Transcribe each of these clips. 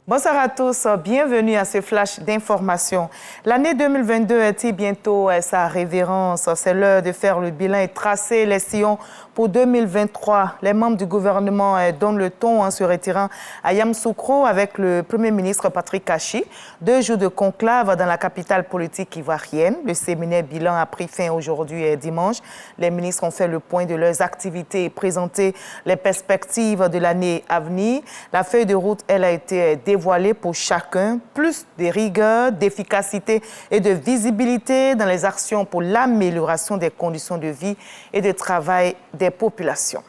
Bonsoir à tous, bienvenue à ce flash d'information. L'année 2022 est bientôt sa révérence. C'est l'heure de faire le bilan et tracer les sillons pour 2023. Les membres du gouvernement donnent le ton en se retirant à Yamoussoukro avec le Premier ministre Patrick Kachi. 2 jours de conclave dans la capitale politique ivoirienne. Le séminaire bilan a pris fin aujourd'hui dimanche. Les ministres ont fait le point de leurs activités et présenté les perspectives de l'année à venir. La feuille de route, elle a été dévoilée pour chacun, plus de rigueur, d'efficacité et de visibilité dans les actions pour l'amélioration des conditions de vie et de travail des populations.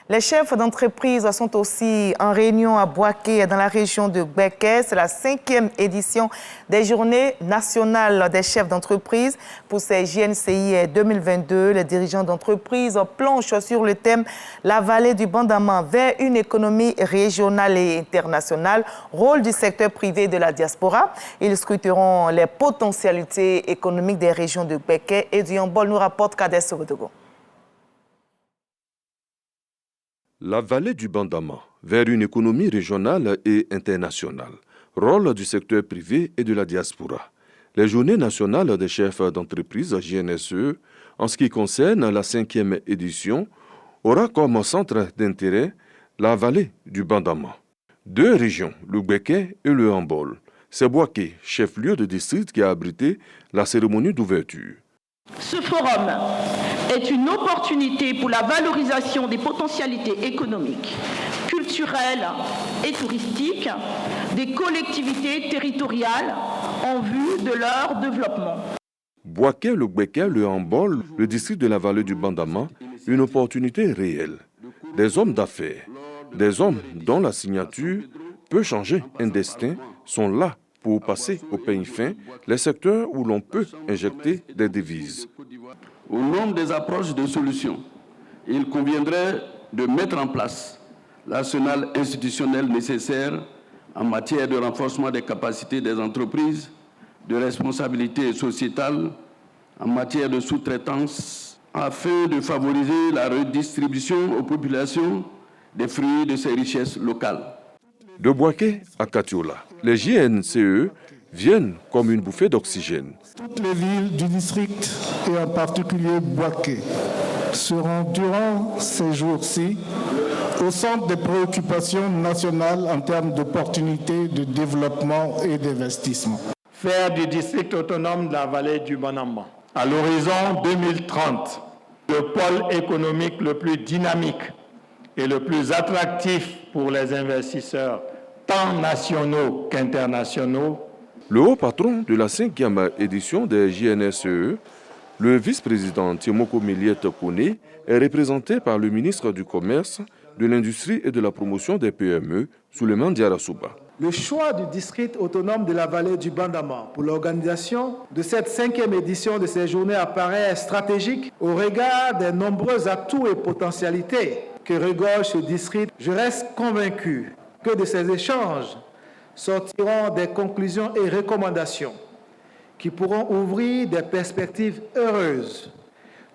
Les chefs d'entreprise sont aussi en réunion à Boaké, dans la région de Gbeke. C'est la 5e édition des Journées nationales des chefs d'entreprise. Pour ces JNCI 2022, les dirigeants d'entreprise planchent sur le thème « La vallée du Bandama vers une économie régionale et internationale, rôle du secteur privé de la diaspora ». Ils scruteront les potentialités économiques des régions de Gbeke et du Yambol, nous rapporte Kader Sogodogo. La vallée du Bandama vers une économie régionale et internationale. Rôle du secteur privé et de la diaspora. Les journées nationales des chefs d'entreprise JNSE, en ce qui concerne la 5e édition, aura comme centre d'intérêt la vallée du Bandama. 2 régions, le Gbeke et le Yambol. C'est Boaké, chef-lieu de district, qui a abrité la cérémonie d'ouverture. Ce forum est une opportunité pour la valorisation des potentialités économiques, culturelles et touristiques des collectivités territoriales en vue de leur développement. Boaké, le Gbeke, le Yambol, le district de la vallée du Bandama, une opportunité réelle. Des hommes d'affaires, des hommes dont la signature peut changer un destin, sont là pour passer au peigne fin les secteurs où l'on peut injecter des devises. Au nom des approches de solutions, il conviendrait de mettre en place l'arsenal institutionnel nécessaire en matière de renforcement des capacités des entreprises, de responsabilité sociétale, en matière de sous-traitance, afin de favoriser la redistribution aux populations des fruits de ces richesses locales. De Boaké à Katiola, les JNCE viennent comme une bouffée d'oxygène. Toutes les villes du district, et en particulier Boaké, seront durant ces jours-ci au centre des préoccupations nationales en termes d'opportunités de développement et d'investissement. Faire du district autonome de la vallée du Bandama, à l'horizon 2030, le pôle économique le plus dynamique et le plus attractif pour les investisseurs, tant nationaux qu'internationaux. Le haut patron de la 5e édition des JNSE, le vice-président Timoko Miliette Kone, est représenté par le ministre du Commerce, de l'Industrie et de la Promotion des PME, Souleymane Diarra-Souba. Le choix du district autonome de la vallée du Bandama pour l'organisation de cette 5e édition de ces journées apparaît stratégique au regard des nombreux atouts et potentialités que regorge ce district. Je reste convaincu que de ces échanges sortiront des conclusions et recommandations qui pourront ouvrir des perspectives heureuses,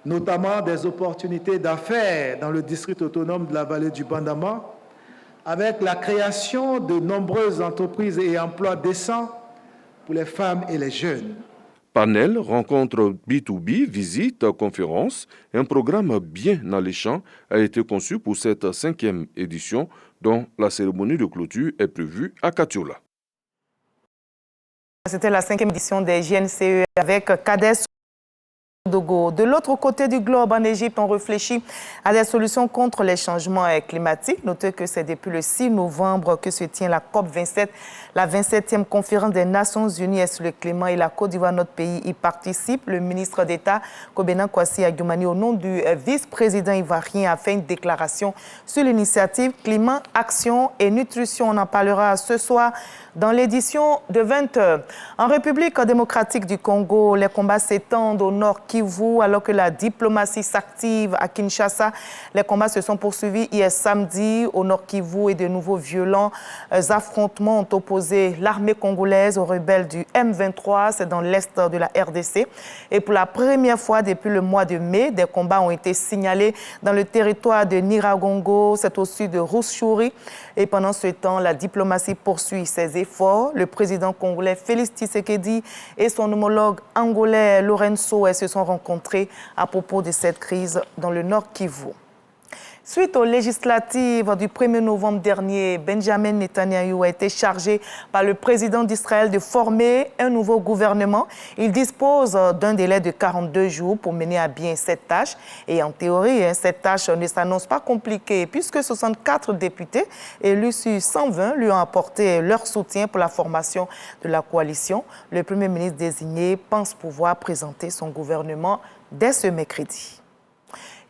notamment des opportunités d'affaires dans le district autonome de la vallée du Bandama, avec la création de nombreuses entreprises et emplois décents pour les femmes et les jeunes. Panel, rencontre B2B, visite, conférence, un programme bien alléchant a été conçu pour cette 5e édition dont la cérémonie de clôture est prévue à Katiola. C'était la 5e édition des JNCE avec Kader Sogodogo. De l'autre côté du globe, en Égypte, on réfléchit à des solutions contre les changements climatiques. Notez que c'est depuis le 6 novembre que se tient la COP27, la 27e conférence des Nations Unies sur le climat, et la Côte d'Ivoire, notre pays, y participe. Le ministre d'État, Kobena Kwasi Ayoumani, au nom du vice-président ivoirien, a fait une déclaration sur l'initiative Climat, Action et Nutrition. On en parlera ce soir dans l'édition de 20h. En République démocratique du Congo, les combats s'étendent au nord Kivu, alors que la diplomatie s'active à Kinshasa. Les combats se sont poursuivis hier samedi au Nord Kivu et de nouveaux violents affrontements ont opposé l'armée congolaise aux rebelles du M23, c'est dans l'est de la RDC. Et pour la première fois depuis le mois de mai, des combats ont été signalés dans le territoire de Niragongo, c'est au sud de Rutshuri. Et pendant ce temps, la diplomatie poursuit ses efforts. Le président congolais Félix Tshisekedi et son homologue angolais Lorenzo se sont rencontrés à propos de cette crise dans le Nord Kivu. Suite aux législatives du 1er novembre dernier, Benjamin Netanyahu a été chargé par le président d'Israël de former un nouveau gouvernement. Il dispose d'un délai de 42 jours pour mener à bien cette tâche. Et en théorie, cette tâche ne s'annonce pas compliquée puisque 64 députés élus sur 120 lui ont apporté leur soutien pour la formation de la coalition. Le Premier ministre désigné pense pouvoir présenter son gouvernement dès ce mercredi.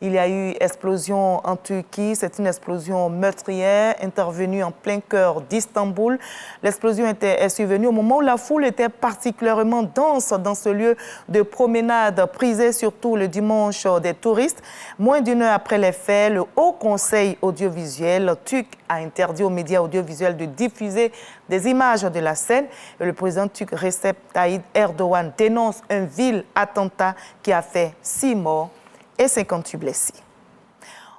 Il y a eu explosion en Turquie. C'est une explosion meurtrière intervenue en plein cœur d'Istanbul. L'explosion est survenue au moment où la foule était particulièrement dense dans ce lieu de promenade prisé surtout le dimanche des touristes. Moins d'une heure après les faits, le Haut Conseil audiovisuel turc a interdit aux médias audiovisuels de diffuser des images de la scène. Et le président turc Recep Tayyip Erdogan dénonce un vil attentat qui a fait 6 morts et 58 blessés.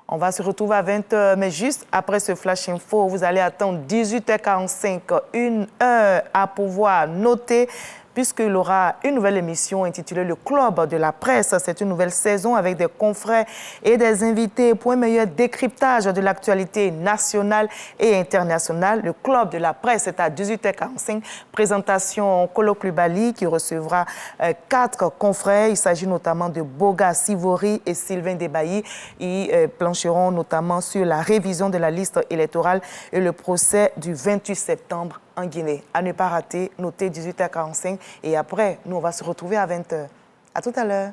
On va se retrouver à 20h, mais juste après ce Flash Info, vous allez attendre 18h45, 1 heure à pouvoir noter, puisqu'il y aura une nouvelle émission intitulée Le Club de la Presse. C'est une nouvelle saison avec des confrères et des invités pour un meilleur décryptage de l'actualité nationale et internationale. Le Club de la Presse est à 18h45. Présentation Kolo Klubali qui recevra 4 confrères. Il s'agit notamment de Boga Sivori et Sylvain Debailly. Ils plancheront notamment sur la révision de la liste électorale et le procès du 28 septembre en Guinée. À ne pas rater, notez 18h45 et après, nous, on va se retrouver à 20h. À tout à l'heure.